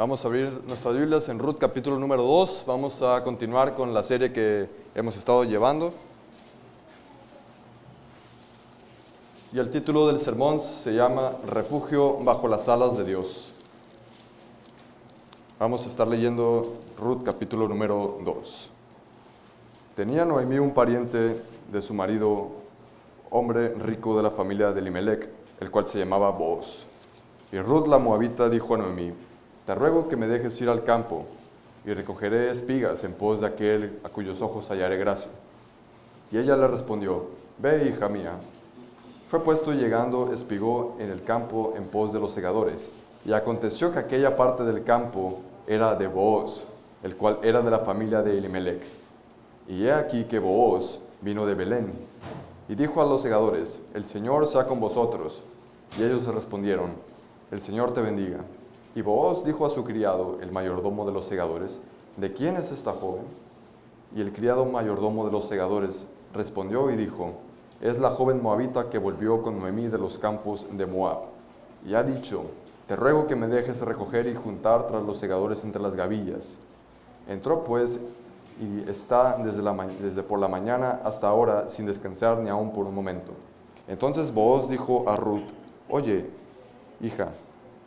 Vamos a abrir nuestras Biblias en Ruth capítulo número 2. Vamos a continuar con la serie que hemos estado llevando. Y el título del sermón se llama Refugio bajo las alas de Dios. Vamos a estar leyendo Ruth capítulo número 2. Tenía Noemí un pariente de su marido, hombre rico de la familia de Elimelec, el cual se llamaba Booz. Y Ruth la moabita dijo a Noemí: te ruego que me dejes ir al campo, y recogeré espigas en pos de aquel a cuyos ojos hallaré gracia. Y ella le respondió: ve, hija mía. Fue puesto y llegando, espigó en el campo en pos de los segadores. Y aconteció que aquella parte del campo era de Booz, el cual era de la familia de Elimelec. Y he aquí que Booz vino de Belén, y dijo a los segadores: el Señor sea con vosotros. Y ellos respondieron: el Señor te bendiga. Y Booz dijo a su criado, el mayordomo de los segadores: ¿de quién es esta joven? Y el criado mayordomo de los segadores respondió y dijo: es la joven moabita que volvió con Noemí de los campos de Moab. Y ha dicho: te ruego que me dejes recoger y juntar tras los segadores entre las gavillas. Entró pues y está desde por la mañana hasta ahora sin descansar ni aun por un momento. Entonces Booz dijo a Ruth: oye, hija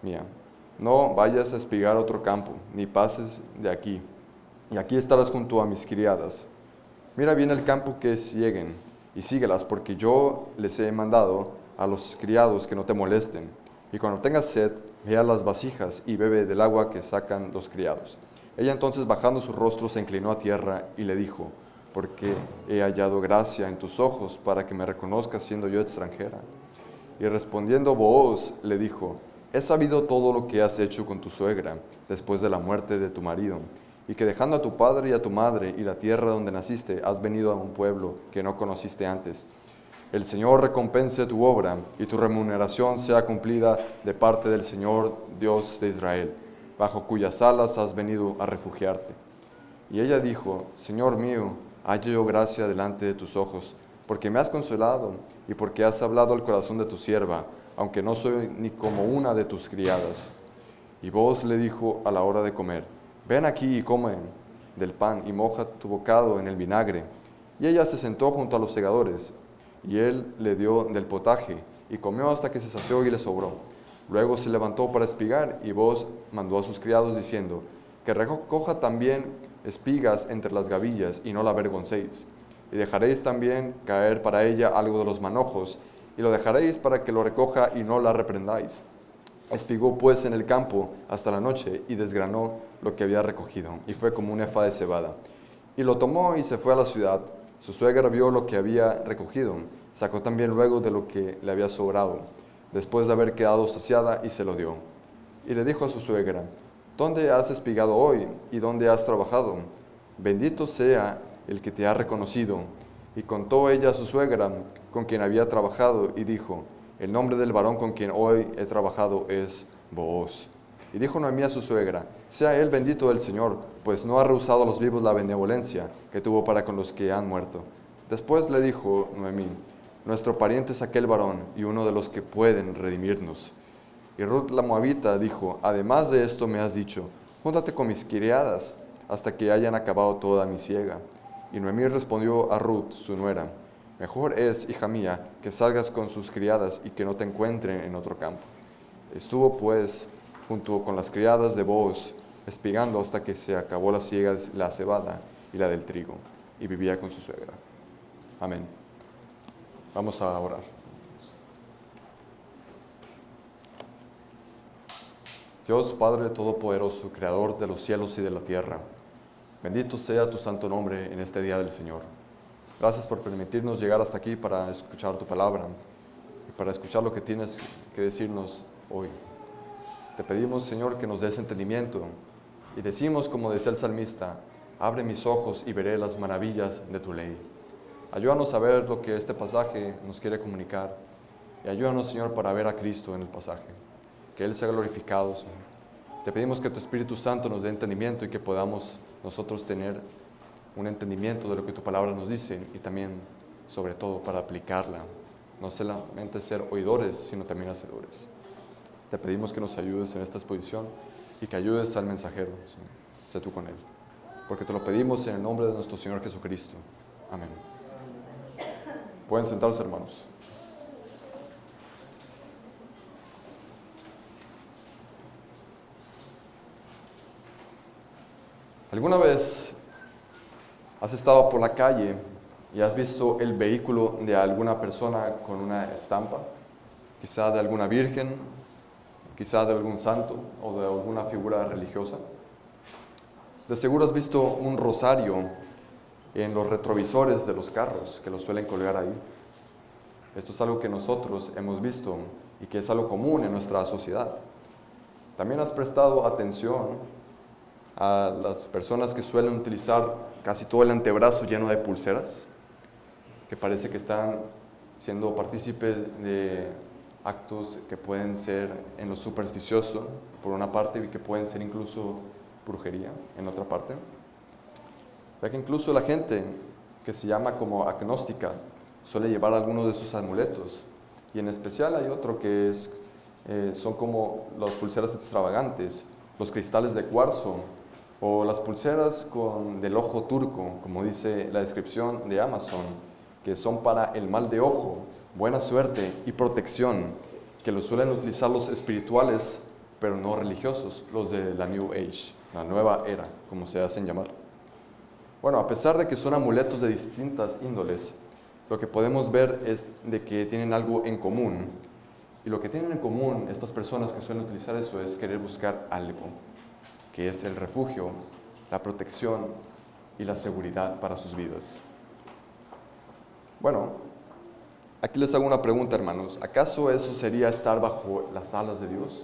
mía, no vayas a espigar otro campo, ni pases de aquí, y aquí estarás junto a mis criadas. Mira bien el campo que sieguen, y síguelas, porque yo les he mandado a los criados que no te molesten. Y cuando tengas sed, ve a las vasijas y bebe del agua que sacan los criados. Ella entonces, bajando su rostro, se inclinó a tierra y le dijo: porque he hallado gracia en tus ojos para que me reconozcas siendo yo extranjera. Y respondiendo Booz le dijo: he sabido todo lo que has hecho con tu suegra después de la muerte de tu marido, y que dejando a tu padre y a tu madre y la tierra donde naciste, has venido a un pueblo que no conociste antes. El Señor recompense tu obra, y tu remuneración sea cumplida de parte del Señor Dios de Israel, bajo cuyas alas has venido a refugiarte. Y ella dijo: Señor mío, hallo yo gracia delante de tus ojos, porque me has consolado, y porque has hablado al corazón de tu sierva, aunque no soy ni como una de tus criadas. Y Booz le dijo a la hora de comer: ven aquí y come del pan, y moja tu bocado en el vinagre. Y ella se sentó junto a los segadores, y él le dio del potaje, y comió hasta que se sació y le sobró. Luego se levantó para espigar, y Booz mandó a sus criados diciendo: que recoja también espigas entre las gavillas, y no la avergoncéis. Y dejaréis también caer para ella algo de los manojos, y lo dejaréis para que lo recoja y no la reprendáis. Espigó pues en el campo hasta la noche y desgranó lo que había recogido, y fue como un efa de cebada. Y lo tomó y se fue a la ciudad. Su suegra vio lo que había recogido, sacó también luego de lo que le había sobrado, después de haber quedado saciada, y se lo dio. Y le dijo a su suegra: ¿dónde has espigado hoy y dónde has trabajado? Bendito sea el que te ha reconocido. Y contó ella a su suegra con quien había trabajado, y dijo: el nombre del varón con quien hoy he trabajado es Booz. Y dijo Noemí a su suegra: sea él bendito del Señor, pues no ha rehusado a los vivos la benevolencia que tuvo para con los que han muerto. Después le dijo Noemí: nuestro pariente es aquel varón, y uno de los que pueden redimirnos. Y Ruth la moabita dijo: además de esto me has dicho: júntate con mis criadas hasta que hayan acabado toda mi siega. Y Noemí respondió a Ruth, su nuera: mejor es, hija mía, que salgas con sus criadas y que no te encuentren en otro campo. Estuvo pues junto con las criadas de Booz, espigando hasta que se acabó la siega, la cebada y la del trigo, y vivía con su suegra. Amén. Vamos a orar. Dios Padre Todopoderoso, Creador de los cielos y de la tierra, bendito sea tu santo nombre en este día del Señor. Gracias por permitirnos llegar hasta aquí para escuchar tu palabra y para escuchar lo que tienes que decirnos hoy. Te pedimos, Señor, que nos des entendimiento, y decimos, como decía el salmista: abre mis ojos y veré las maravillas de tu ley. Ayúdanos a ver lo que este pasaje nos quiere comunicar, y ayúdanos, Señor, para ver a Cristo en el pasaje. Que Él sea glorificado, Señor. Te pedimos que tu Espíritu Santo nos dé entendimiento y que podamos nosotros tener un entendimiento de lo que tu palabra nos dice, y también, sobre todo, para aplicarla. No solamente ser oidores, sino también hacedores. Te pedimos que nos ayudes en esta exposición, y que ayudes al mensajero. Sí. Sé tú con él. Porque te lo pedimos en el nombre de nuestro Señor Jesucristo. Amén. Pueden sentarse, hermanos. ¿Alguna vez has estado por la calle y has visto el vehículo de alguna persona con una estampa? Quizá de alguna virgen, quizá de algún santo o de alguna figura religiosa. De seguro has visto un rosario en los retrovisores de los carros que los suelen colgar ahí. Esto es algo que nosotros hemos visto y que es algo común en nuestra sociedad. También has prestado atención a las personas que suelen utilizar casi todo el antebrazo lleno de pulseras, que parece que están siendo partícipes de actos que pueden ser en lo supersticioso, por una parte, y que pueden ser incluso brujería, en otra parte. Ya que incluso la gente que se llama como agnóstica suele llevar algunos de esos amuletos, y en especial hay otro que son como las pulseras extravagantes, los cristales de cuarzo, o las pulseras del ojo turco, como dice la descripción de Amazon, que son para el mal de ojo, buena suerte y protección, que lo suelen utilizar los espirituales, pero no religiosos, los de la New Age, la nueva era, como se hacen llamar. Bueno, a pesar de que son amuletos de distintas índoles, lo que podemos ver es de que tienen algo en común. Y lo que tienen en común estas personas que suelen utilizar eso es querer buscar algo, que es el refugio, la protección y la seguridad para sus vidas. Bueno, aquí les hago una pregunta, hermanos. ¿Acaso eso sería estar bajo las alas de Dios?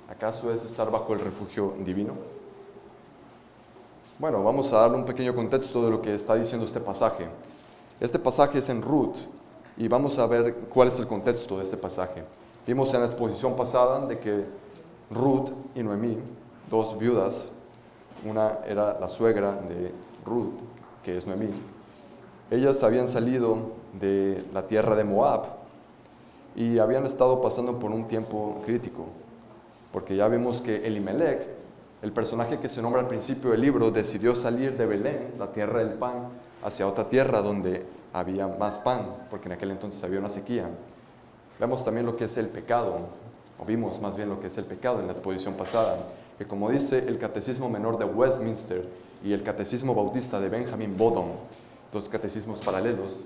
¿Acaso es estar bajo el refugio divino? Bueno, vamos a darle un pequeño contexto de lo que está diciendo este pasaje. Este pasaje es en Ruth y vamos a ver cuál es el contexto de este pasaje. Vimos en la exposición pasada de que Ruth y Noemí, dos viudas, una era la suegra de Ruth, que es Noemí. Ellas habían salido de la tierra de Moab y habían estado pasando por un tiempo crítico, porque ya vimos que Elimelech, el personaje que se nombra al principio del libro, decidió salir de Belén, la tierra del pan, hacia otra tierra donde había más pan, porque en aquel entonces había una sequía. Vemos también lo que es el pecado, o vimos más bien lo que es el pecado en la exposición pasada, que como dice el Catecismo Menor de Westminster y el Catecismo Bautista de Benjamin Bodom, dos catecismos paralelos,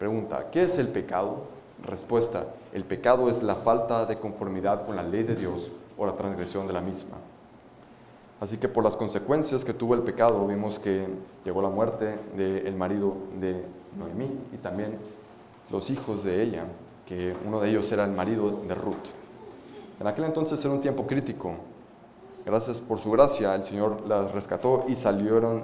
pregunta, ¿qué es el pecado? Respuesta, el pecado es la falta de conformidad con la ley de Dios o la transgresión de la misma. Así que por las consecuencias que tuvo el pecado, vimos que llegó la muerte del marido de Noemí y también los hijos de ella, que uno de ellos era el marido de Ruth. En aquel entonces era un tiempo crítico. Gracias por su gracia, el Señor las rescató y salieron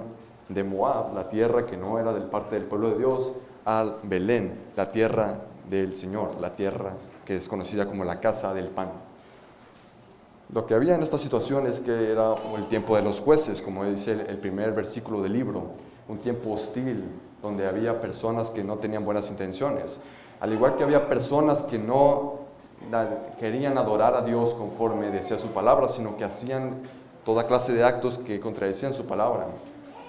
de Moab, la tierra que no era del parte del pueblo de Dios, al Belén, la tierra del Señor, la tierra que es conocida como la casa del pan. Lo que había en esta situación es que era el tiempo de los jueces, como dice el primer versículo del libro, un tiempo hostil, donde había personas que no tenían buenas intenciones, al igual que había personas que no querían adorar a Dios conforme decía su palabra, sino que hacían toda clase de actos que contradecían su palabra.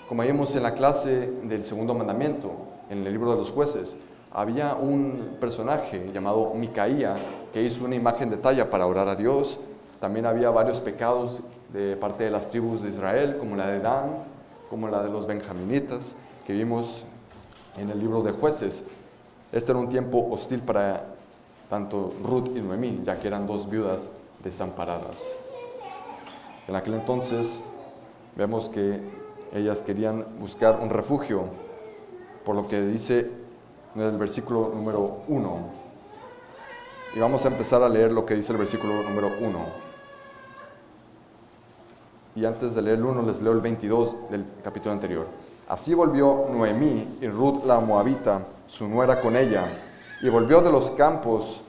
Como vimos en la clase del segundo mandamiento, en el libro de los jueces, había un personaje llamado Micaía que hizo una imagen de talla para orar a Dios. También había varios pecados de parte de las tribus de Israel, como la de Dan, como la de los benjaminitas, que vimos en el libro de jueces. Este era un tiempo hostil para tanto Ruth y Noemí, ya que eran dos viudas desamparadas. En aquel entonces vemos que ellas querían buscar un refugio, por lo que dice en el versículo número 1. Y vamos a empezar a leer lo que dice el versículo número 1. Y antes de leer el 1, les leo el 22 del capítulo anterior. Así volvió Noemí y Ruth la moabita, su nuera con ella, y volvió de los campos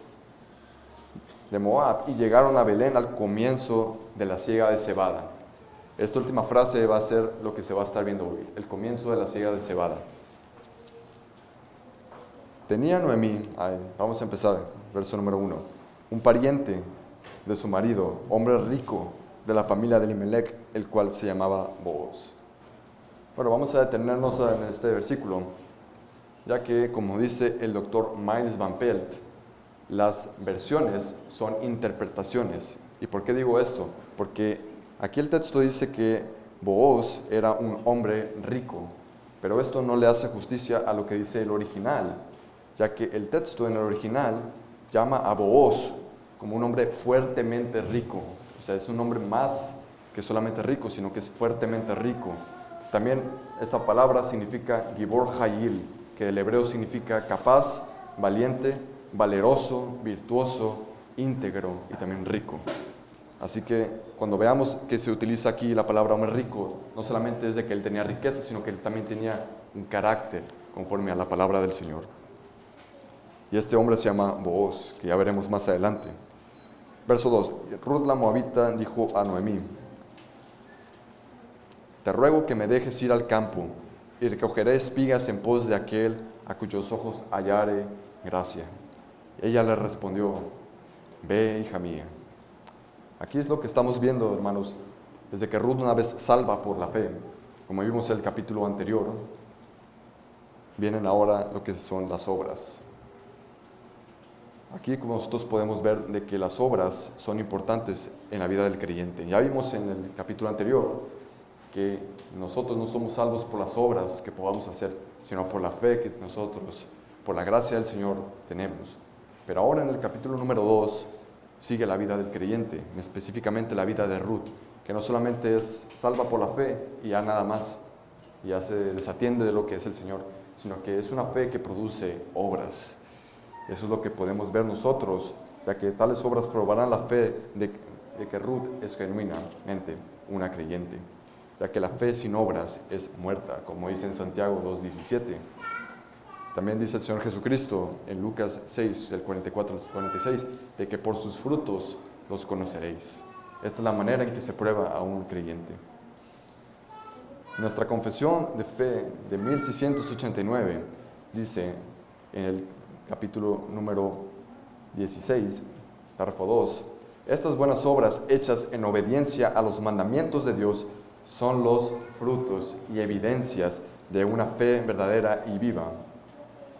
de Moab y llegaron a Belén al comienzo de la siega de cebada. Esta última frase va a ser lo que se va a estar viendo hoy, el comienzo de la siega de cebada. Tenía Noemí, vamos a empezar, verso número 1, un pariente de su marido, hombre rico de la familia de Elimelec, el cual se llamaba Booz. Bueno, vamos a detenernos en este versículo, ya que, como dice el doctor Miles Van Pelt, las versiones son interpretaciones. ¿Y por qué digo esto? Porque aquí el texto dice que Booz era un hombre rico, pero esto no le hace justicia a lo que dice el original, ya que el texto en el original llama a Booz como un hombre fuertemente rico. O sea, es un hombre más que solamente rico, sino que es fuertemente rico. También esa palabra significa Gibor Hayil, que del hebreo significa capaz, valiente, valeroso, virtuoso, íntegro y también rico. Así que cuando veamos que se utiliza aquí la palabra hombre rico, no solamente es de que él tenía riqueza, sino que él también tenía un carácter conforme a la palabra del Señor. Y este hombre se llama Booz, que ya veremos más adelante. Verso 2. Ruth la Moabita dijo a Noemí: te ruego que me dejes ir al campo y recogeré espigas en pos de aquel a cuyos ojos hallare gracia. Ella le respondió: ve, hija mía. Aquí es lo que estamos viendo, hermanos, desde que Ruth una vez salva por la fe, como vimos en el capítulo anterior, vienen ahora lo que son las obras. Aquí nosotros podemos ver de que las obras son importantes en la vida del creyente. Ya vimos en el capítulo anterior que nosotros no somos salvos por las obras que podamos hacer, sino por la fe que nosotros, por la gracia del Señor, tenemos. Pero ahora en el capítulo número 2 sigue la vida del creyente, específicamente la vida de Ruth, que no solamente es salva por la fe y ya nada más, y ya se desatiende de lo que es el Señor, sino que es una fe que produce obras. Eso es lo que podemos ver nosotros, ya que tales obras probarán la fe de que Ruth es genuinamente una creyente, ya que la fe sin obras es muerta, como dice en Santiago 2:17. También dice el Señor Jesucristo en Lucas 6, del 44 al 46, de que por sus frutos los conoceréis. Esta es la manera en que se prueba a un creyente. Nuestra confesión de fe de 1689 dice en el capítulo número 16, párrafo 2, estas buenas obras hechas en obediencia a los mandamientos de Dios son los frutos y evidencias de una fe verdadera y viva.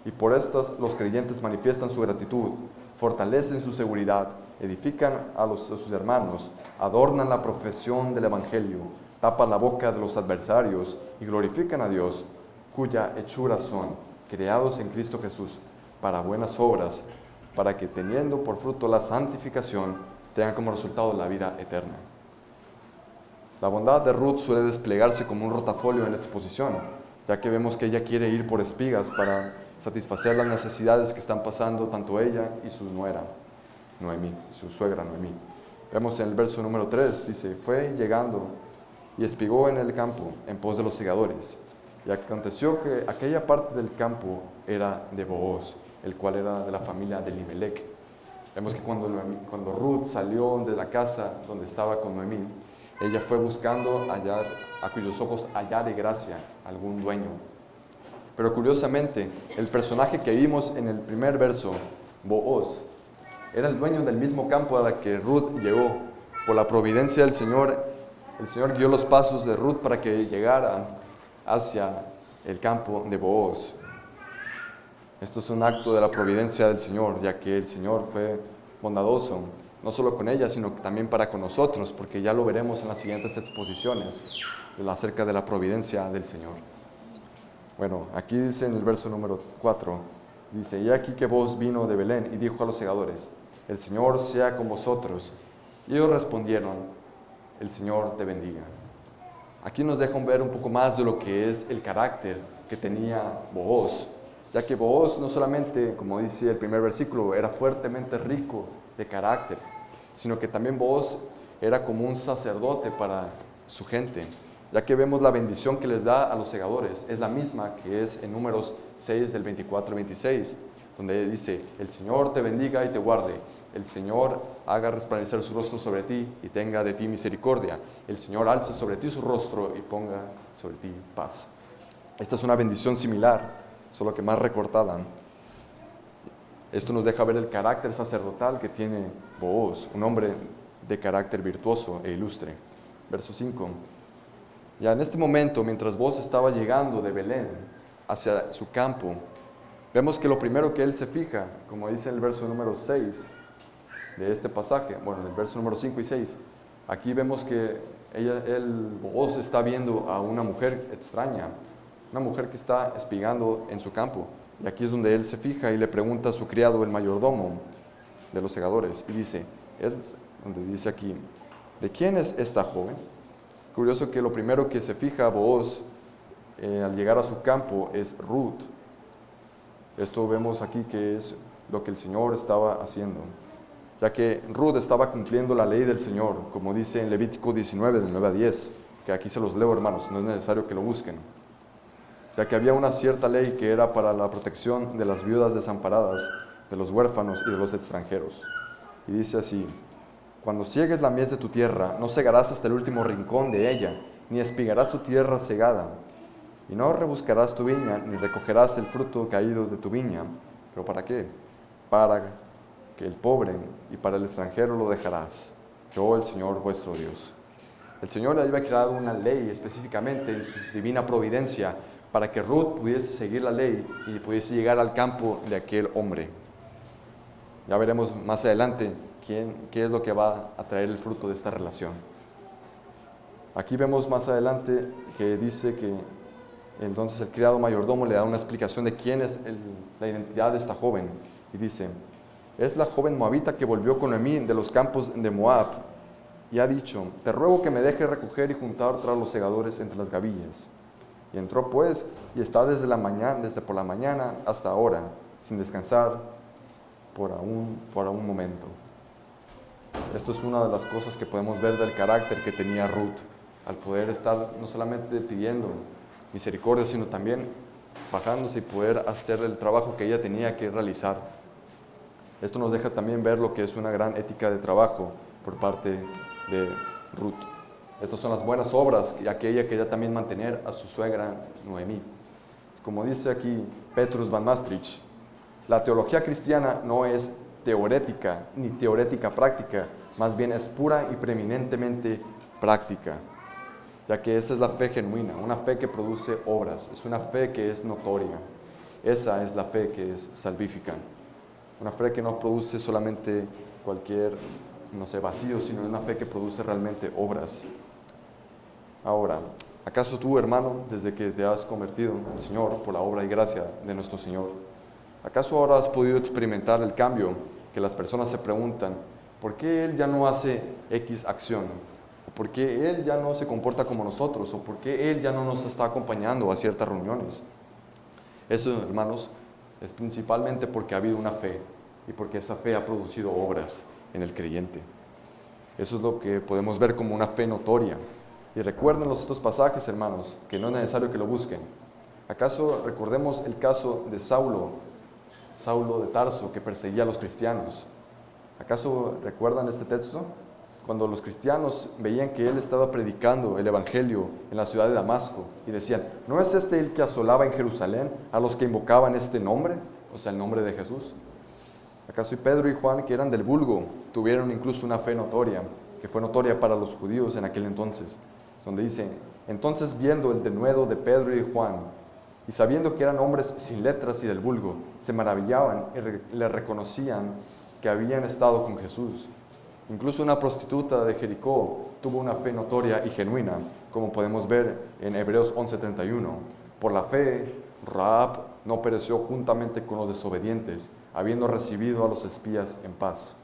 Y por estas los creyentes manifiestan su gratitud, fortalecen su seguridad, edifican a sus hermanos, adornan la profesión del Evangelio, tapan la boca de los adversarios y glorifican a Dios, cuya hechura son, creados en Cristo Jesús, para buenas obras, para que teniendo por fruto la santificación, tengan como resultado la vida eterna. La bondad de Ruth suele desplegarse como un rotafolio en la exposición, ya que vemos que ella quiere ir por espigas para satisfacer las necesidades que están pasando tanto ella y su nuera, Noemí, su suegra Noemí. Vemos en el verso número 3, dice, fue llegando y espigó en el campo en pos de los segadores. Y aconteció que aquella parte del campo era de Booz, el cual era de la familia de Elimelec. Vemos que cuando Ruth salió de la casa donde estaba con Noemí, ella fue buscando hallar, a cuyos ojos hallare gracia, algún dueño. Pero curiosamente, el personaje que vimos en el primer verso, Booz, era el dueño del mismo campo a la que Ruth llegó. Por la providencia del Señor, el Señor guió los pasos de Ruth para que llegara hacia el campo de Booz. Esto es un acto de la providencia del Señor, ya que el Señor fue bondadoso, no solo con ella, sino también para con nosotros, porque ya lo veremos en las siguientes exposiciones acerca de la providencia del Señor. Bueno, aquí dice en el verso número 4, dice, y aquí que Booz vino de Belén y dijo a los segadores, el Señor sea con vosotros. Y ellos respondieron, el Señor te bendiga. Aquí nos dejan ver un poco más de lo que es el carácter que tenía Booz, ya que Booz no solamente, como dice el primer versículo, era fuertemente rico de carácter, sino que también Booz era como un sacerdote para su gente, ya que vemos la bendición que les da a los segadores, es la misma que es en Números 6 del 24 al 26, donde dice, el Señor te bendiga y te guarde, el Señor haga resplandecer su rostro sobre ti y tenga de ti misericordia, el Señor alce sobre ti su rostro y ponga sobre ti paz. Esta es una bendición similar, solo que más recortada. Esto nos deja ver el carácter sacerdotal que tiene Booz, un hombre de carácter virtuoso e ilustre. Verso 5. Ya en este momento, mientras Booz estaba llegando de Belén hacia su campo, vemos que lo primero que él se fija, como dice en el verso número 6 de este pasaje, bueno, en el verso número 5 y 6, aquí vemos que Booz está viendo a una mujer extraña, una mujer que está espigando en su campo. Y aquí es donde él se fija y le pregunta a su criado, el mayordomo de los segadores, y dice, es donde dice aquí, ¿de quién es esta joven? Curioso que lo primero que se fija Booz al llegar a su campo es Ruth. Esto vemos aquí que es lo que el Señor estaba haciendo, ya que Ruth estaba cumpliendo la ley del Señor, como dice en Levítico 19, del 9 a 10, que aquí se los leo, hermanos, no es necesario que lo busquen, ya que había una cierta ley que era para la protección de las viudas desamparadas, de los huérfanos y de los extranjeros. Y dice así, cuando ciegues la mies de tu tierra, no segarás hasta el último rincón de ella, ni espigarás tu tierra segada, y no rebuscarás tu viña, ni recogerás el fruto caído de tu viña. ¿Pero para qué? Para que el pobre y para el extranjero lo dejarás. Yo, el Señor vuestro Dios. El Señor había creado una ley específicamente en su divina providencia para que Ruth pudiese seguir la ley y pudiese llegar al campo de aquel hombre. Ya veremos más adelante qué es lo que va a traer el fruto de esta relación. Aquí vemos más adelante que dice que entonces el criado mayordomo le da una explicación de quién es la identidad de esta joven. Y dice, es la joven moabita que volvió con Noemí de los campos de Moab y ha dicho, te ruego que me dejes recoger y juntar tras los segadores entre las gavillas. Y entró pues y está desde por la mañana hasta ahora, sin descansar por un momento. Esto es una de las cosas que podemos ver del carácter que tenía Ruth, al poder estar no solamente pidiendo misericordia, sino también bajándose y poder hacer el trabajo que ella tenía que realizar. Esto nos deja también ver lo que es una gran ética de trabajo por parte de Ruth. Estas son las buenas obras, ya que ella quería también mantener a su suegra Noemí. Como dice aquí Petrus Van Maastricht, la teología cristiana no es teorética ni teorética práctica, más bien es pura y preeminentemente práctica, ya que esa es la fe genuina, una fe que produce obras, es una fe que es notoria. Esa es la fe que es salvífica, una fe que no produce solamente cualquier, vacío, sino una fe que produce realmente obras. Ahora, ¿acaso tú, hermano, desde que te has convertido en el Señor por la obra y gracia de nuestro Señor, acaso ahora has podido experimentar el cambio que las personas se preguntan, ¿por qué Él ya no hace X acción? ¿O por qué Él ya no se comporta como nosotros? ¿O por qué Él ya no nos está acompañando a ciertas reuniones? Eso, hermanos, es principalmente porque ha habido una fe y porque esa fe ha producido obras en el creyente. Eso es lo que podemos ver como una fe notoria. Y recuerden estos pasajes, hermanos, que no es necesario que lo busquen. ¿Acaso recordemos el caso de Saulo de Tarso, que perseguía a los cristianos? ¿Acaso recuerdan este texto? Cuando los cristianos veían que él estaba predicando el evangelio en la ciudad de Damasco y decían, ¿no es este el que asolaba en Jerusalén a los que invocaban este nombre? O sea, el nombre de Jesús. ¿Acaso y Pedro y Juan, que eran del vulgo, tuvieron incluso una fe notoria, que fue notoria para los judíos en aquel entonces? Donde dice, entonces viendo el denuedo de Pedro y Juan, y sabiendo que eran hombres sin letras y del vulgo, se maravillaban y le reconocían que habían estado con Jesús. Incluso una prostituta de Jericó tuvo una fe notoria y genuina, como podemos ver en Hebreos 11:31. Por la fe, Rahab no pereció juntamente con los desobedientes, habiendo recibido a los espías en paz.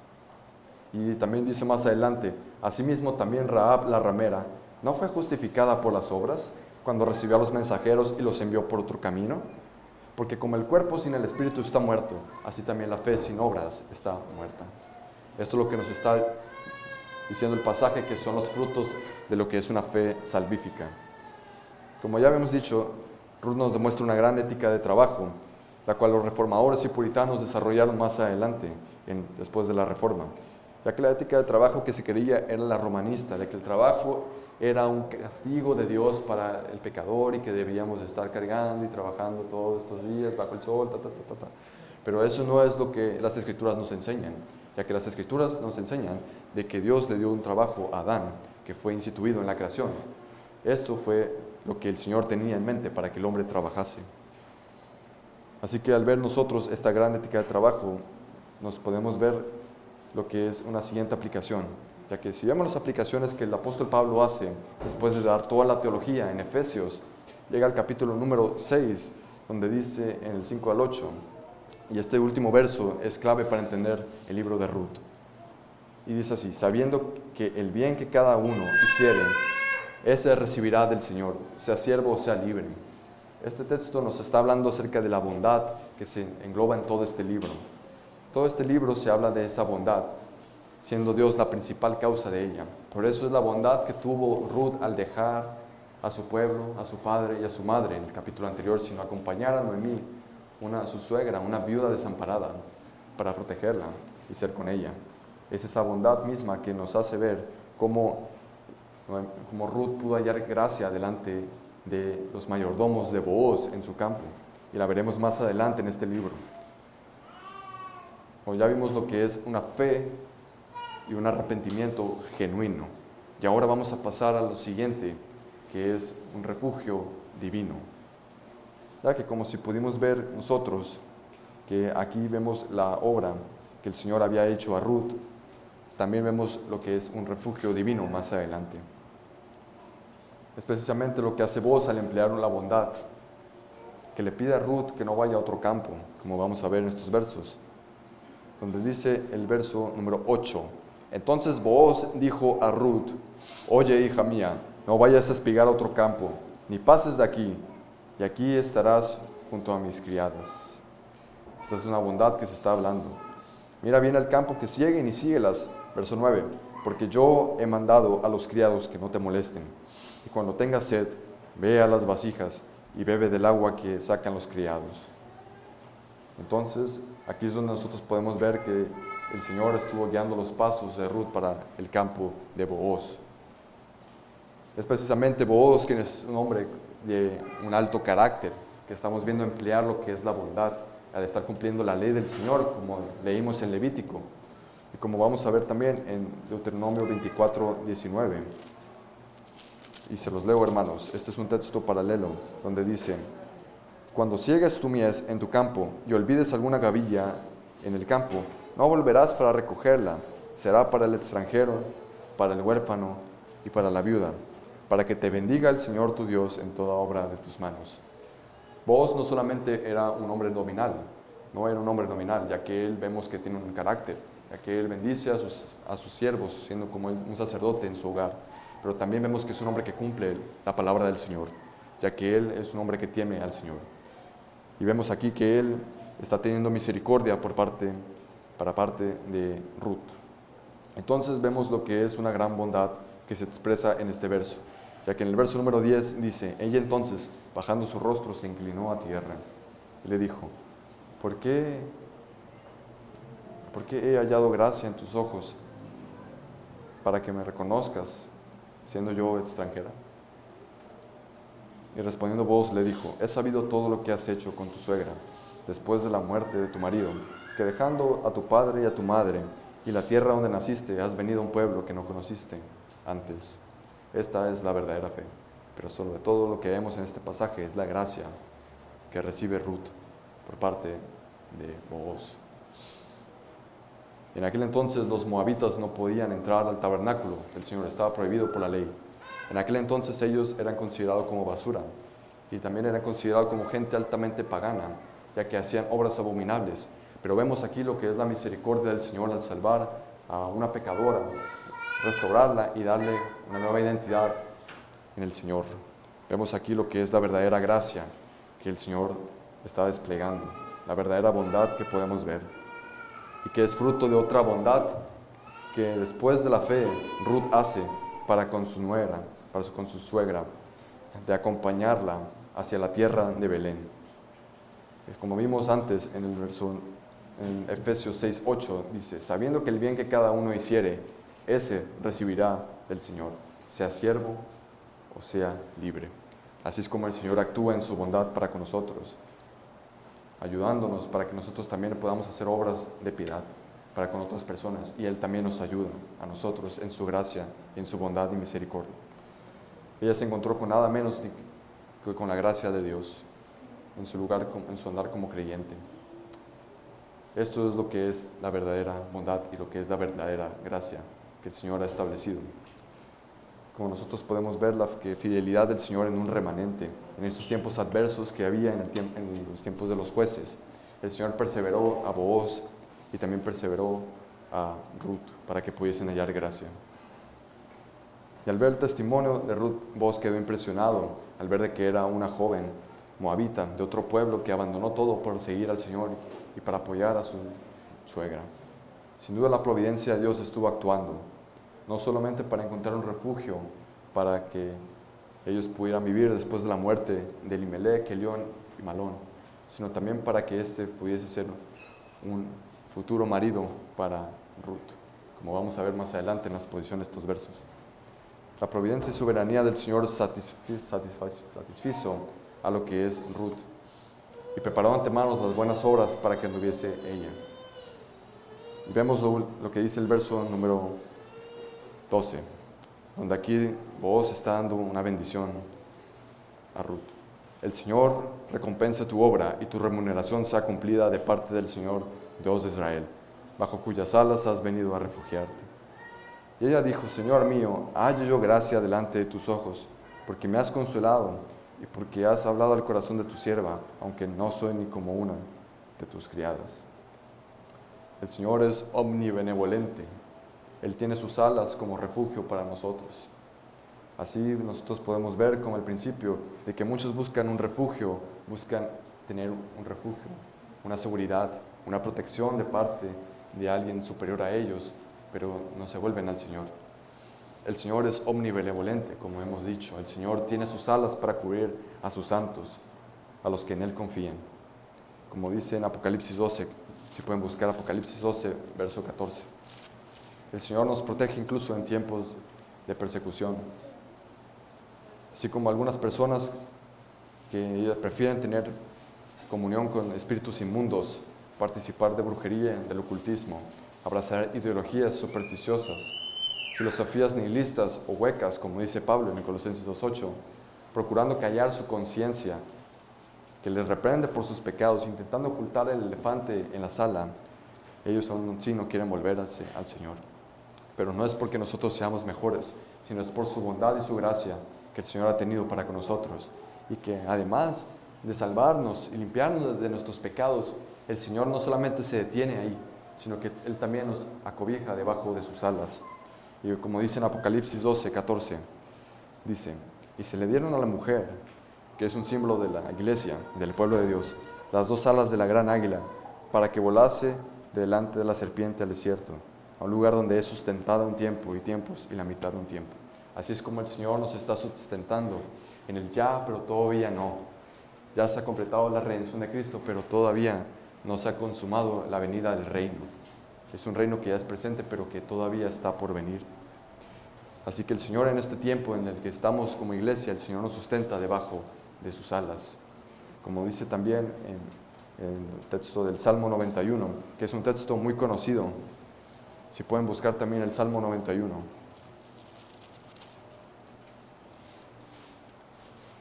Y también dice más adelante, asimismo también Rahab la ramera, ¿no fue justificada por las obras cuando recibió a los mensajeros y los envió por otro camino? Porque como el cuerpo sin el espíritu está muerto, así también la fe sin obras está muerta. Esto es lo que nos está diciendo el pasaje, que son los frutos de lo que es una fe salvífica. Como ya habíamos dicho, Ruth nos demuestra una gran ética de trabajo, la cual los reformadores y puritanos desarrollaron más adelante, después de la Reforma, ya que la ética de trabajo que se quería era la romanista, de que el trabajo era un castigo de Dios para el pecador y que debíamos estar cargando y trabajando todos estos días bajo el sol, Pero eso no es lo que las Escrituras nos enseñan, ya que las Escrituras nos enseñan de que Dios le dio un trabajo a Adán, que fue instituido en la creación. Esto fue lo que el Señor tenía en mente para que el hombre trabajase. Así que al ver nosotros esta gran ética de trabajo, nos podemos ver lo que es una siguiente aplicación, ya que si vemos las aplicaciones que el apóstol Pablo hace después de dar toda la teología en Efesios, llega al capítulo número 6, donde dice en el 5 al 8, y este último verso es clave para entender el libro de Ruth. Y dice así: sabiendo que el bien que cada uno hiciere, ese recibirá del Señor, sea siervo o sea libre. Este texto nos está hablando acerca de la bondad que se engloba en todo este libro. Todo este libro se habla de esa bondad, siendo Dios la principal causa de ella. Por eso es la bondad que tuvo Ruth al dejar a su pueblo, a su padre y a su madre en el capítulo anterior, sino acompañar a Noemí, su suegra, una viuda desamparada, para protegerla y ser con ella. Es esa bondad misma que nos hace ver cómo Ruth pudo hallar gracia delante de los mayordomos de Booz en su campo, y la veremos más adelante en este libro. Como ya vimos lo que es una fe y un arrepentimiento genuino, y ahora vamos a pasar a lo siguiente, que es un refugio divino. Ya que como si pudimos ver nosotros, que aquí vemos la obra que el Señor había hecho a Ruth, también vemos lo que es un refugio divino más adelante. Es precisamente lo que hace Booz al emplear la bondad, que le pide a Ruth que no vaya a otro campo, como vamos a ver en estos versos, donde dice el verso número 8: entonces Booz dijo a Ruth: oye, hija mía, no vayas a espigar a otro campo, ni pases de aquí, y aquí estarás junto a mis criadas. Esta es una bondad que se está hablando. Mira bien al campo que siguen y síguelas. Verso 9: porque yo he mandado a los criados que no te molesten, y cuando tengas sed, ve a las vasijas y bebe del agua que sacan los criados. Entonces, aquí es donde nosotros podemos ver que el Señor estuvo guiando los pasos de Ruth para el campo de Booz. Es precisamente Booz quien es un hombre de un alto carácter, que estamos viendo emplear lo que es la bondad, al estar cumpliendo la ley del Señor, como leímos en Levítico, y como vamos a ver también en Deuteronomio 24:19. Y se los leo, hermanos. Este es un texto paralelo, donde dice: cuando ciegues tu mies en tu campo y olvides alguna gavilla en el campo, no volverás para recogerla. Será para el extranjero, para el huérfano y para la viuda, para que te bendiga el Señor tu Dios en toda obra de tus manos. Booz no solamente era un hombre nominal, ya que él vemos que tiene un carácter, ya que él bendice a sus siervos, siendo como un sacerdote en su hogar, pero también vemos que es un hombre que cumple la palabra del Señor, ya que él es un hombre que teme al Señor. Y vemos aquí que él está teniendo misericordia para parte de Ruth. Entonces vemos lo que es una gran bondad que se expresa en este verso, ya que en el verso número 10 dice: ella entonces, bajando su rostro, se inclinó a tierra y le dijo: ¿Por qué he hallado gracia en tus ojos para que me reconozcas, siendo yo extranjera? Y respondiendo Booz le dijo: he sabido todo lo que has hecho con tu suegra, después de la muerte de tu marido, que dejando a tu padre y a tu madre y la tierra donde naciste, has venido a un pueblo que no conociste antes. Esta es la verdadera fe. Pero sobre todo lo que vemos en este pasaje es la gracia que recibe Ruth por parte de Booz. En aquel entonces los moabitas no podían entrar al tabernáculo del Señor, estaba prohibido por la ley. En aquel entonces ellos eran considerados como basura y también eran considerados como gente altamente pagana, ya que hacían obras abominables. Pero vemos aquí lo que es la misericordia del Señor al salvar a una pecadora, restaurarla y darle una nueva identidad en el Señor. Vemos aquí lo que es la verdadera gracia que el Señor está desplegando, la verdadera bondad que podemos ver, y que es fruto de otra bondad que después de la fe Ruth hace para con su nuera, con su suegra, de acompañarla hacia la tierra de Belén. Como vimos antes en Efesios 6:8, dice: sabiendo que el bien que cada uno hiciere, ese recibirá del Señor, sea siervo o sea libre. Así es como el Señor actúa en su bondad para con nosotros. ayudándonos para que nosotros también podamos hacer obras de piedad para con otras personas. Y Él también nos ayuda a nosotros en su gracia, en su bondad y misericordia. Ella se encontró con nada menos que con la gracia de Dios en su andar como creyente. Esto es lo que es la verdadera bondad y lo que es la verdadera gracia que el Señor ha establecido. Como nosotros podemos ver la fidelidad del Señor en un remanente, en estos tiempos adversos que había en los tiempos de los jueces. El Señor perseveró a Booz y también perseveró a Ruth para que pudiesen hallar gracia. Y al ver el testimonio de Ruth, Booz quedó impresionado al ver de que era una joven moabita de otro pueblo que abandonó todo por seguir al Señor y para apoyar a su suegra. Sin duda la providencia de Dios estuvo actuando, no solamente para encontrar un refugio para que ellos pudieran vivir después de la muerte de Elimelec, Elión y Malón, sino también para que éste pudiese ser un futuro marido para Ruth, como vamos a ver más adelante en la exposición de estos versos. La providencia y soberanía del Señor satisfizo a lo que es Ruth y preparó de antemano las buenas obras para que anduviese ella. Y vemos lo que dice el verso número 12, donde aquí Booz está dando una bendición a Ruth. El Señor recompense tu obra y tu remuneración sea cumplida de parte del Señor, Dios de Israel, bajo cuyas alas has venido a refugiarte. Y ella dijo: Señor mío, halle yo gracia delante de tus ojos, porque me has consolado y porque has hablado al corazón de tu sierva, aunque no soy ni como una de tus criadas. El Señor es omnibenevolente. Él tiene sus alas como refugio para nosotros. Así nosotros podemos ver como el principio de que muchos buscan un refugio, buscan tener un refugio, una seguridad, una protección de parte de alguien superior a ellos, pero no se vuelven al Señor. El Señor es omnibenevolente, como hemos dicho. El Señor tiene sus alas para cubrir a sus santos, a los que en Él confían. Como dice en Apocalipsis 12, si pueden buscar Apocalipsis 12, verso 14. El Señor nos protege incluso en tiempos de persecución. Así como algunas personas que prefieren tener comunión con espíritus inmundos, participar de brujería, del ocultismo, abrazar ideologías supersticiosas, filosofías nihilistas o huecas, como dice Pablo en Colosenses 2:8, procurando callar su conciencia, que les reprende por sus pecados, intentando ocultar el elefante en la sala. Ellos aún sí no quieren volver al Señor. Pero no es porque nosotros seamos mejores, sino es por su bondad y su gracia que el Señor ha tenido para con nosotros. Y que además de salvarnos y limpiarnos de nuestros pecados, el Señor no solamente se detiene ahí, sino que Él también nos acobija debajo de sus alas. Y como dice en Apocalipsis 12, 14, dice: y se le dieron a la mujer, que es un símbolo de la iglesia, del pueblo de Dios, las dos alas de la gran águila, para que volase delante de la serpiente al desierto, a un lugar donde es sustentada un tiempo y tiempos y la mitad de un tiempo. Así es como el Señor nos está sustentando en el ya, pero todavía no. Ya se ha completado la redención de Cristo, pero todavía no se ha consumado la venida del reino. Es un reino que ya es presente, pero que todavía está por venir. Así que el Señor, en este tiempo en el que estamos como iglesia, el Señor nos sustenta debajo de sus alas. Como dice también en el texto del Salmo 91, que es un texto muy conocido. Si pueden buscar también el Salmo 91.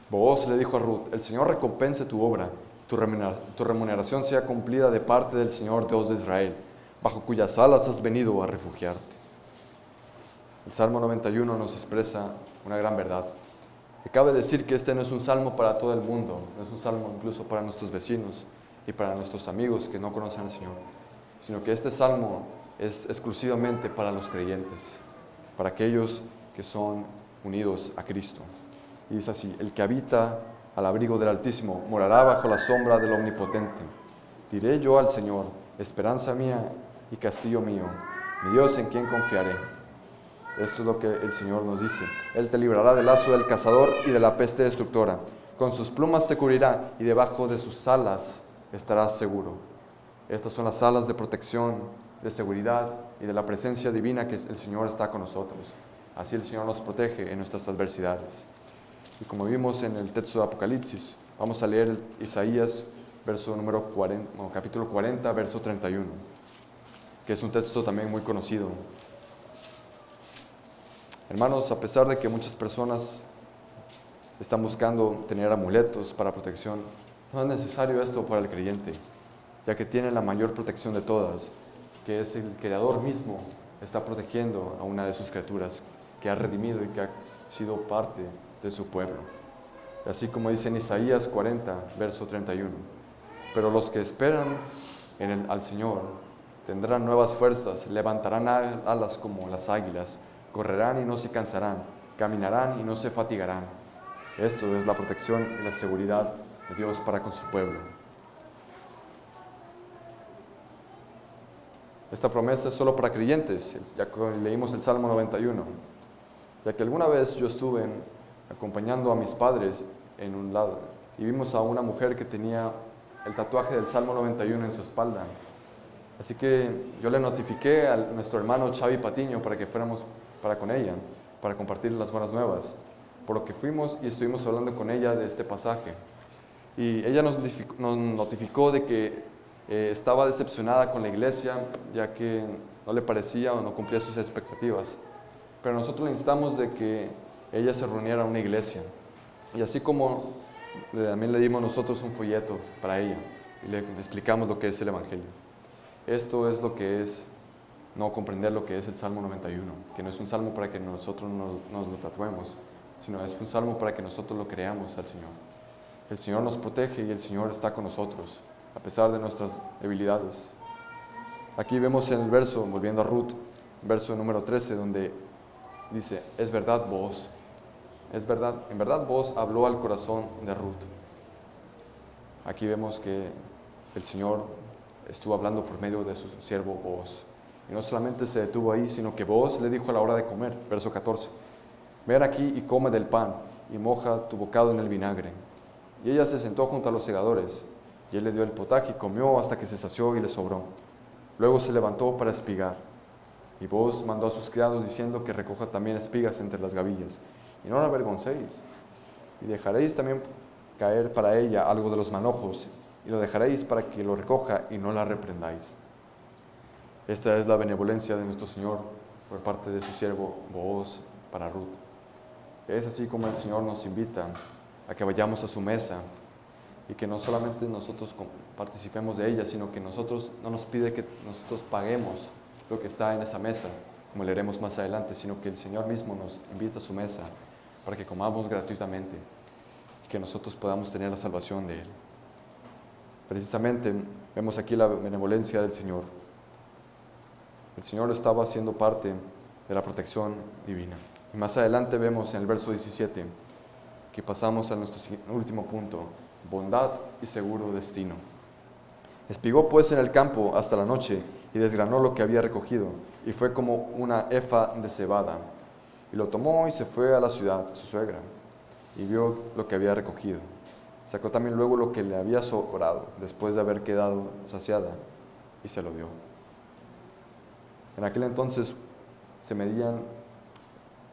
Booz le dijo a Ruth: el Señor recompense tu obra, tu remuneración sea cumplida de parte del Señor Dios de Israel, bajo cuyas alas has venido a refugiarte. El Salmo 91 nos expresa una gran verdad. Y cabe decir que este no es un salmo para todo el mundo, no es un salmo incluso para nuestros vecinos y para nuestros amigos que no conocen al Señor, sino que este salmo es exclusivamente para los creyentes, para aquellos que son unidos a Cristo. Y dice así: el que habita al abrigo del Altísimo morará bajo la sombra del Omnipotente. Diré yo al Señor: esperanza mía y castillo mío, mi Dios en quien confiaré. Esto es lo que el Señor nos dice: Él te librará del lazo del cazador y de la peste destructora. Con sus plumas te cubrirá y debajo de sus alas estarás seguro. Estas son las alas de protección, de seguridad y de la presencia divina que el Señor está con nosotros. Así el Señor nos protege en nuestras adversidades. Y como vimos en el texto de Apocalipsis, vamos a leer Isaías capítulo 40, verso 31, que es un texto también muy conocido. Hermanos, a pesar de que muchas personas están buscando tener amuletos para protección, no es necesario esto para el creyente, ya que tiene la mayor protección de todas, que es el Creador mismo, está protegiendo a una de sus criaturas, que ha redimido y que ha sido parte de su pueblo. Así como dice en Isaías 40, verso 31, pero los que esperan al Señor tendrán nuevas fuerzas, levantarán alas como las águilas, correrán y no se cansarán, caminarán y no se fatigarán. Esto es la protección y la seguridad de Dios para con su pueblo. Esta promesa es solo para creyentes, ya que leímos el Salmo 91, ya que alguna vez yo estuve acompañando a mis padres en un lado y vimos a una mujer que tenía el tatuaje del Salmo 91 en su espalda. Así que yo le notifiqué a nuestro hermano Xavi Patiño para que fuéramos para con ella, para compartir las buenas nuevas. Por lo que fuimos y estuvimos hablando con ella de este pasaje. Y ella nos notificó de que estaba decepcionada con la iglesia, ya que no le parecía o no cumplía sus expectativas. Pero nosotros le instamos de que ella se reuniera a una iglesia. Y así como también le dimos nosotros un folleto para ella y le explicamos lo que es el Evangelio. Esto es lo que es no comprender lo que es el Salmo 91, que no es un salmo para que nosotros nos lo tatuemos, sino es un salmo para que nosotros lo creamos al Señor. El Señor nos protege y el Señor está con nosotros, a pesar de nuestras debilidades. Aquí vemos en el verso, volviendo a Ruth, verso número 13, donde dice, es verdad vos, en verdad vos habló al corazón de Ruth. Aquí vemos que el Señor estuvo hablando por medio de su siervo Booz. Y no solamente se detuvo ahí, sino que Booz le dijo a la hora de comer, verso 14, ven aquí y come del pan y moja tu bocado en el vinagre. Y ella se sentó junto a los segadores, y él le dio el potaje y comió hasta que se sació y le sobró. Luego se levantó para espigar. Y Booz mandó a sus criados diciendo que recoja también espigas entre las gavillas, y no la avergoncéis, y dejaréis también caer para ella algo de los manojos, y lo dejaréis para que lo recoja y no la reprendáis. Esta es la benevolencia de nuestro Señor por parte de su siervo Booz para Ruth. Es así como el Señor nos invita a que vayamos a su mesa y que no solamente nosotros participemos de ella, sino que nosotros no nos pide que nosotros paguemos lo que está en esa mesa, como leeremos más adelante, sino que el Señor mismo nos invita a su mesa para que comamos gratuitamente y que nosotros podamos tener la salvación de Él. Precisamente vemos aquí la benevolencia del Señor. El Señor estaba haciendo parte de la protección divina. Y más adelante vemos en el verso 17 que pasamos a nuestro último punto, bondad y seguro destino. Espigó pues en el campo hasta la noche y desgranó lo que había recogido, y fue como una efa de cebada. Y lo tomó y se fue a la ciudad, su suegra, y vio lo que había recogido. Sacó también luego lo que le había sobrado, después de haber quedado saciada, y se lo dio. En aquel entonces se medían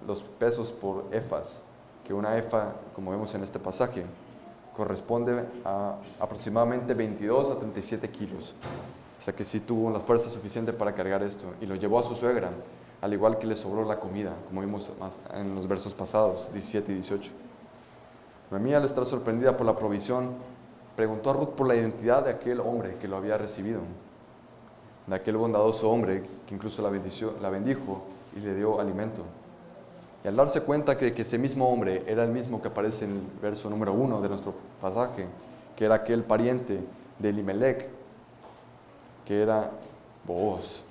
los pesos por efas, que una efa, como vemos en este pasaje, corresponde a aproximadamente 22 a 37 kilos. O sea que sí tuvo la fuerza suficiente para cargar esto, y lo llevó a su suegra, al igual que le sobró la comida, como vimos más en los versos pasados, 17 y 18. Noemí, al estar sorprendida por la provisión, preguntó a Ruth por la identidad de aquel hombre que lo había recibido, de aquel bondadoso hombre que incluso la bendijo y le dio alimento. Y al darse cuenta que ese mismo hombre era el mismo que aparece en el verso número 1 de nuestro pasaje, que era aquel pariente de Elimelec, que era Booz.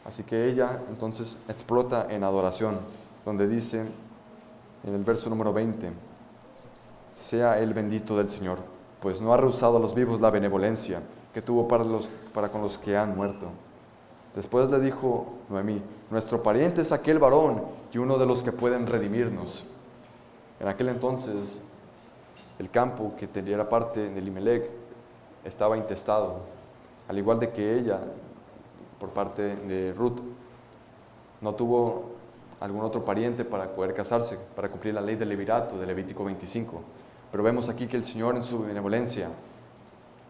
Así que ella entonces explota en adoración, donde dice en el verso número 20, sea el bendito del Señor, pues no ha rehusado a los vivos la benevolencia que tuvo para con los que han muerto. Después le dijo Noemí, nuestro pariente es aquel varón y uno de los que pueden redimirnos. En aquel entonces, el campo que era parte de Elimelec estaba intestado, al igual de que ella, por parte de Ruth, no tuvo algún otro pariente para poder casarse, para cumplir la ley del levirato, de Levítico 25. Pero vemos aquí que el Señor en su benevolencia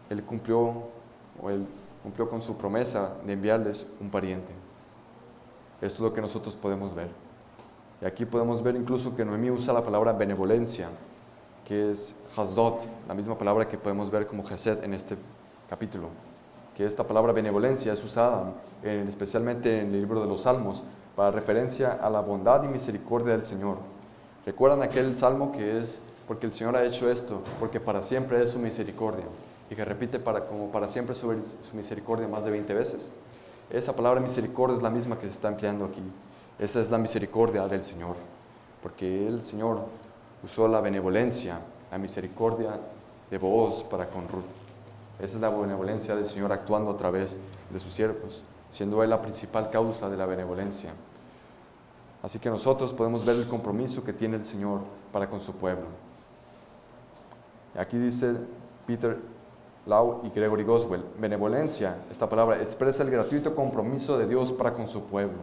Él cumplió con su promesa de enviarles un pariente. Esto es lo que nosotros podemos ver. Y aquí podemos ver incluso que Noemí usa la palabra benevolencia, que es hasdot, la misma palabra que podemos ver como hesed en este capítulo. Que esta palabra benevolencia es usada especialmente en el libro de los Salmos para referencia a la bondad y misericordia del Señor. ¿Recuerdan aquel salmo que es porque el Señor ha hecho esto, porque para siempre es su misericordia? Y que repite como para siempre su misericordia más de 20 veces. Esa palabra misericordia es la misma que se está empleando aquí. Esa es la misericordia del Señor, porque el Señor usó la benevolencia, la misericordia de Booz para con Ruth. Esa es la benevolencia del Señor actuando a través de sus siervos, siendo Él la principal causa de la benevolencia. Así que nosotros podemos ver el compromiso que tiene el Señor para con su pueblo. Aquí dice Peter Lau y Gregory Goswell, benevolencia, esta palabra expresa el gratuito compromiso de Dios para con su pueblo,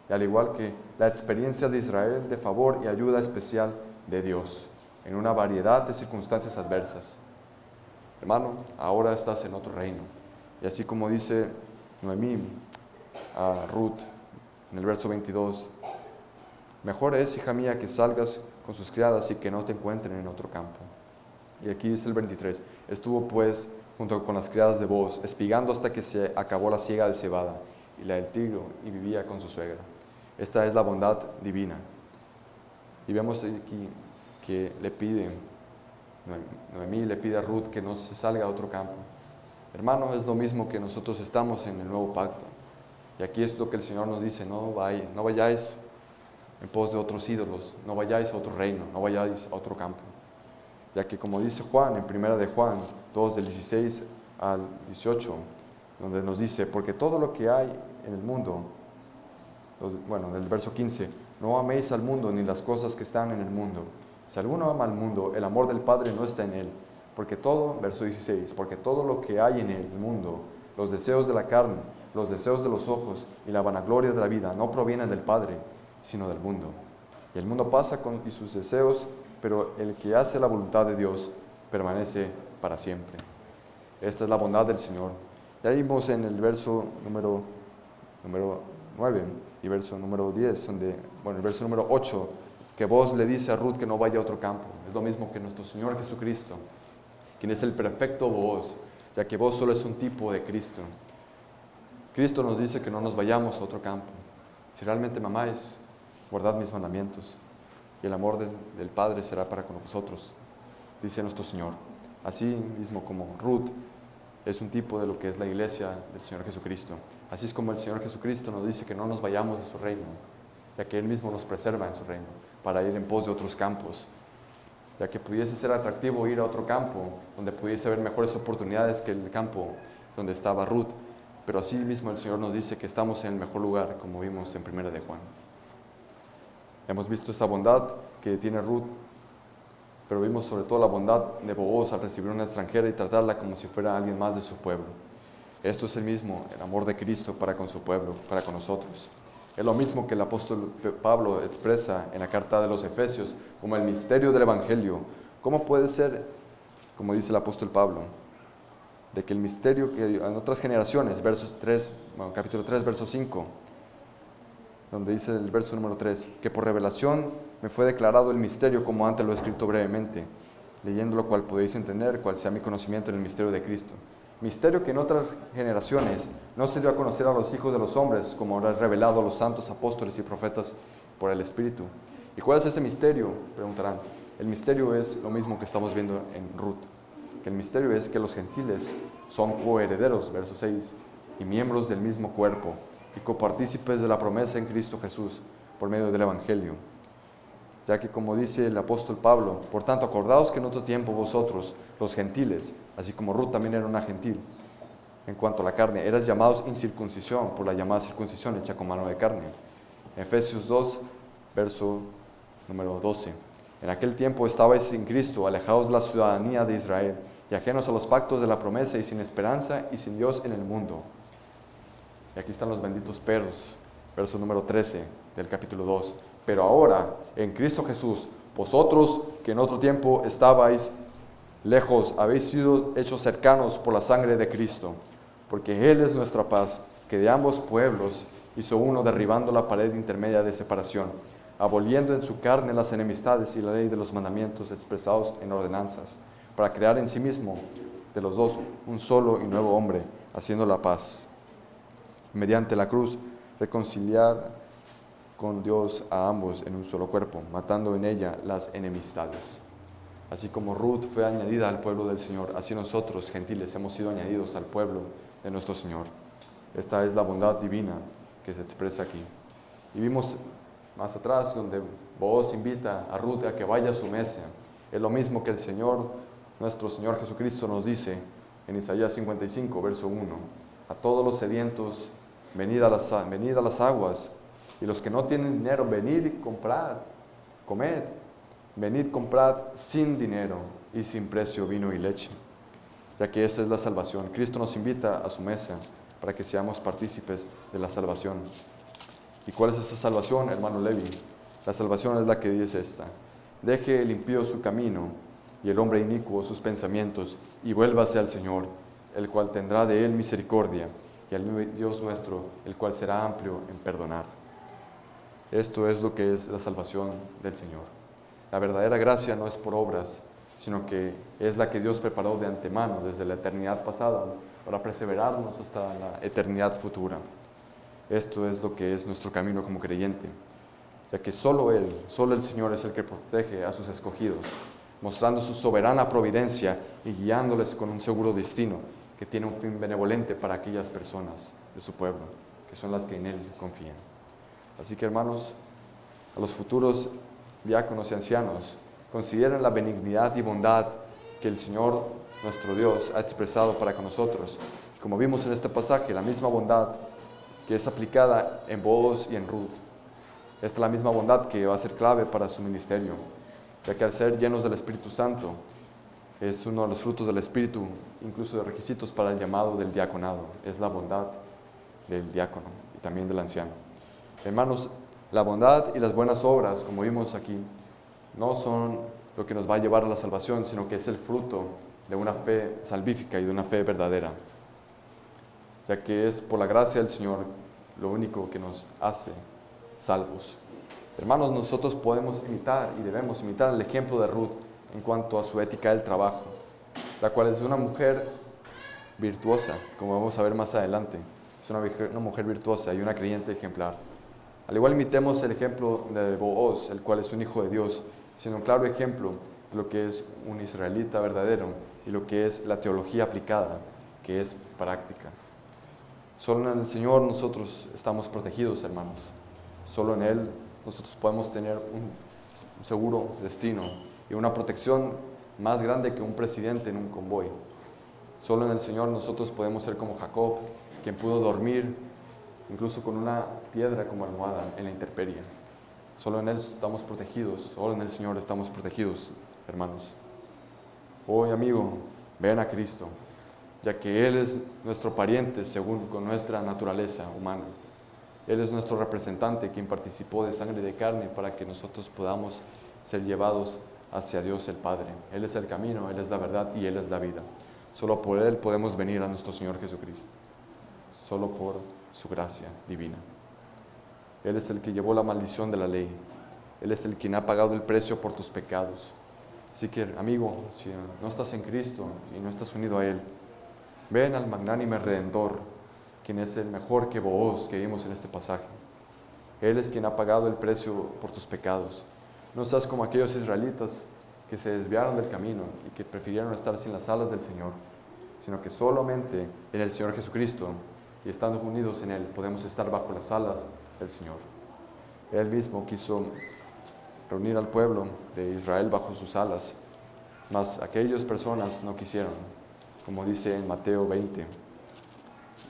y al igual que la experiencia de Israel de favor y ayuda especial de Dios en una variedad de circunstancias adversas. Hermano, ahora estás en otro reino. Y así como dice Noemí a Ruth en el verso 22, mejor es, hija mía, que salgas con sus criadas y que no te encuentren en otro campo. Y aquí dice el 23, estuvo pues junto con las criadas de Booz, espigando hasta que se acabó la siega de cebada y la del trigo, y vivía con su suegra. Esta es la bondad divina. Y vemos aquí que Noemí le pide a Ruth que no se salga a otro campo. Hermano, es lo mismo que nosotros estamos en el nuevo pacto. Y aquí es lo que el Señor nos dice, no vayáis en pos de otros ídolos, no vayáis a otro reino, no vayáis a otro campo. Ya que como dice Juan, en primera de Juan 2, del 16 al 18, donde nos dice, porque todo lo que hay en el mundo, en el verso 15, no améis al mundo ni las cosas que están en el mundo. Si alguno ama al mundo, el amor del Padre no está en él. Verso 16, porque todo lo que hay en el mundo, los deseos de la carne, los deseos de los ojos y la vanagloria de la vida, no provienen del Padre, sino del mundo. Y el mundo pasa y sus deseos, pero el que hace la voluntad de Dios permanece para siempre. Esta es la bondad del Señor. Ya vimos en el verso número 9 y verso número 10, el verso número 8, que Booz le dice a Ruth que no vaya a otro campo. Es lo mismo que nuestro Señor Jesucristo, quien es el perfecto Booz, ya que Booz solo es un tipo de Cristo. Cristo nos dice que no nos vayamos a otro campo. Si realmente me amáis, guardad mis mandamientos, y el amor del Padre será para con vosotros, dice nuestro Señor. Así mismo como Ruth es un tipo de lo que es la iglesia del Señor Jesucristo. Así es como el Señor Jesucristo nos dice que no nos vayamos de su reino, ya que Él mismo nos preserva en su reino, para ir en pos de otros campos, ya que pudiese ser atractivo ir a otro campo, donde pudiese haber mejores oportunidades que el campo donde estaba Ruth, pero así mismo el Señor nos dice que estamos en el mejor lugar, como vimos en 1 de Juan. Hemos visto esa bondad que tiene Ruth, pero vimos sobre todo la bondad de Booz al recibir una extranjera y tratarla como si fuera alguien más de su pueblo. Esto es el amor de Cristo para con su pueblo, para con nosotros. Es lo mismo que el apóstol Pablo expresa en la carta de los Efesios como el misterio del Evangelio. ¿Cómo puede ser, como dice el apóstol Pablo, de que el misterio que en otras generaciones, capítulo 3, verso 5, donde dice el verso número 3, que por revelación me fue declarado el misterio como antes lo he escrito brevemente, leyendo lo cual podéis entender cuál sea mi conocimiento en el misterio de Cristo. Misterio que en otras generaciones no se dio a conocer a los hijos de los hombres, como ahora es revelado a los santos apóstoles y profetas por el Espíritu. ¿Y cuál es ese misterio? Preguntarán. El misterio es lo mismo que estamos viendo en Ruth. El misterio es que los gentiles son coherederos, verso 6, y miembros del mismo cuerpo, y copartícipes de la promesa en Cristo Jesús, por medio del Evangelio. Ya que como dice el apóstol Pablo, por tanto acordaos que en otro tiempo vosotros, los gentiles, así como Ruth también era una gentil, en cuanto a la carne, eras llamados incircuncisión por la llamada circuncisión hecha con mano de carne. Efesios 2, verso número 12. En aquel tiempo estabais sin Cristo, alejados de la ciudadanía de Israel, y ajenos a los pactos de la promesa, y sin esperanza y sin Dios en el mundo. Y aquí están los benditos peros, verso número 13 del capítulo 2. Pero ahora, en Cristo Jesús, vosotros que en otro tiempo estabais Lejos habéis sido hechos cercanos por la sangre de Cristo, porque Él es nuestra paz, que de ambos pueblos hizo uno, derribando la pared intermedia de separación, aboliendo en su carne las enemistades y la ley de los mandamientos expresados en ordenanzas, para crear en sí mismo de los dos un solo y nuevo hombre, haciendo la paz. Mediante la cruz, reconciliar con Dios a ambos en un solo cuerpo, matando en ella las enemistades. Así como Ruth fue añadida al pueblo del Señor, así nosotros, gentiles, hemos sido añadidos al pueblo de nuestro Señor. Esta es la bondad divina que se expresa aquí. Y vimos más atrás donde Booz invita a Ruth a que vaya a su mesa. Es lo mismo que el Señor, nuestro Señor Jesucristo, nos dice en Isaías 55, verso 1. A todos los sedientos, venid a las aguas, y los que no tienen dinero, venid y comprad, comed. Venid, comprad sin dinero y sin precio vino y leche, ya que esa es la salvación. Cristo nos invita a su mesa para que seamos partícipes de la salvación. ¿Y cuál es esa salvación, hermano Levi? La salvación es la que dice esta: deje el impío su camino y el hombre inicuo sus pensamientos, y vuélvase al Señor, el cual tendrá de él misericordia, y al Dios nuestro, el cual será amplio en perdonar. Esto es lo que es la salvación del Señor. La verdadera gracia no es por obras, sino que es la que Dios preparó de antemano desde la eternidad pasada para perseverarnos hasta la eternidad futura. Esto es lo que es nuestro camino como creyente, ya que solo Él, solo el Señor es el que protege a sus escogidos, mostrando su soberana providencia y guiándoles con un seguro destino que tiene un fin benevolente para aquellas personas de su pueblo, que son las que en Él confían. Así que, hermanos, a los futuros diáconos y ancianos, consideren la benignidad y bondad que el Señor, nuestro Dios, ha expresado para con nosotros. Como vimos en este pasaje, la misma bondad que es aplicada en Booz y en Ruth. Esta es la misma bondad que va a ser clave para su ministerio, ya que al ser llenos del Espíritu Santo, es uno de los frutos del Espíritu, incluso de requisitos para el llamado del diaconado. Es la bondad del diácono y también del anciano. Hermanos, la bondad y las buenas obras, como vimos aquí, no son lo que nos va a llevar a la salvación, sino que es el fruto de una fe salvífica y de una fe verdadera, ya que es por la gracia del Señor lo único que nos hace salvos. Hermanos, nosotros podemos imitar y debemos imitar el ejemplo de Ruth en cuanto a su ética del trabajo, la cual es una mujer virtuosa, como vamos a ver más adelante. Es una mujer virtuosa y una creyente ejemplar. Al igual imitemos el ejemplo de Booz, el cual es un hijo de Dios, siendo un claro ejemplo de lo que es un israelita verdadero y lo que es la teología aplicada, que es práctica. Solo en el Señor nosotros estamos protegidos, hermanos. Solo en Él nosotros podemos tener un seguro destino y una protección más grande que un presidente en un convoy. Solo en el Señor nosotros podemos ser como Jacob, quien pudo dormir incluso con una piedra como almohada en la intemperie. Solo en Él estamos protegidos, solo en el Señor estamos protegidos, hermanos. Hoy, amigo, ven a Cristo, ya que Él es nuestro pariente según con nuestra naturaleza humana. Él es nuestro representante, quien participó de sangre y de carne para que nosotros podamos ser llevados hacia Dios el Padre. Él es el camino, Él es la verdad y Él es la vida. Solo por Él podemos venir a nuestro Señor Jesucristo. Solo por su gracia divina. Él es el que llevó la maldición de la ley. Él es el quien ha pagado el precio por tus pecados. Así que, amigo, si no estás en Cristo y no estás unido a Él, ven al magnánime Redentor, quien es el mejor que Booz que vimos en este pasaje. Él es quien ha pagado el precio por tus pecados. No seas como aquellos israelitas que se desviaron del camino y que prefirieron estar sin las alas del Señor, sino que solamente en el Señor Jesucristo y estando unidos en Él podemos estar bajo las alas del Señor. Él mismo quiso reunir al pueblo de Israel bajo sus alas, mas aquellas personas no quisieron, como dice en Mateo 20,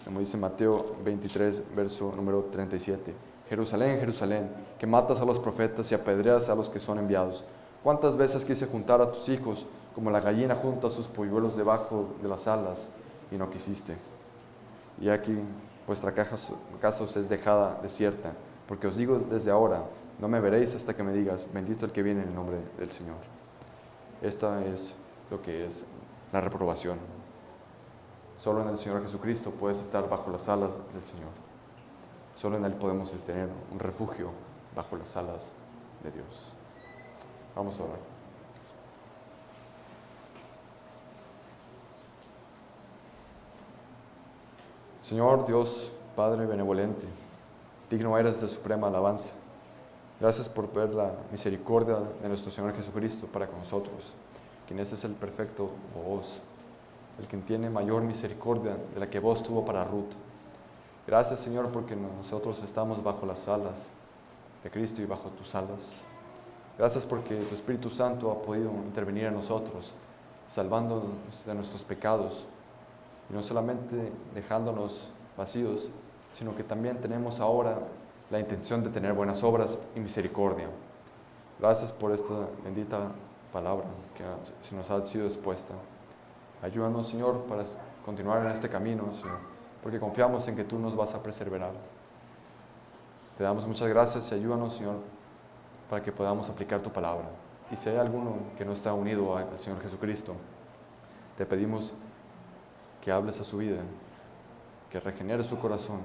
como dice Mateo 23, verso número 37. Jerusalén, Jerusalén, que matas a los profetas y apedreas a los que son enviados. ¿Cuántas veces quise juntar a tus hijos como la gallina junta sus polluelos debajo de las alas y no quisiste? Y aquí vuestra casa os es dejada desierta, porque os digo desde ahora, no me veréis hasta que me digas, bendito el que viene en el nombre del Señor. Esta es lo que es la reprobación. Solo en el Señor Jesucristo puedes estar bajo las alas del Señor. Solo en Él podemos tener un refugio bajo las alas de Dios. Vamos a orar. Señor Dios, Padre benevolente, digno eres de suprema alabanza. Gracias por ver la misericordia de nuestro Señor Jesucristo para con nosotros, quien es el perfecto Booz, el que tiene mayor misericordia de la que vos tuvo para Ruth. Gracias, Señor, porque nosotros estamos bajo las alas de Cristo y bajo tus alas. Gracias porque tu Espíritu Santo ha podido intervenir en nosotros, salvándonos de nuestros pecados, y no solamente dejándonos vacíos, sino que también tenemos ahora la intención de tener buenas obras y misericordia. Gracias por esta bendita palabra que se nos ha sido expuesta. Ayúdanos, Señor, para continuar en este camino, Señor, porque confiamos en que tú nos vas a preservar. Te damos muchas gracias y ayúdanos, Señor, para que podamos aplicar tu palabra. Y si hay alguno que no está unido al Señor Jesucristo, te pedimos que hables a su vida, que regenere su corazón,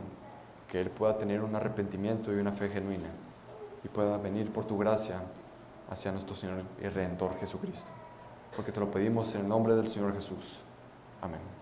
que Él pueda tener un arrepentimiento y una fe genuina y pueda venir por tu gracia hacia nuestro Señor y Redentor Jesucristo. Porque te lo pedimos en el nombre del Señor Jesús. Amén.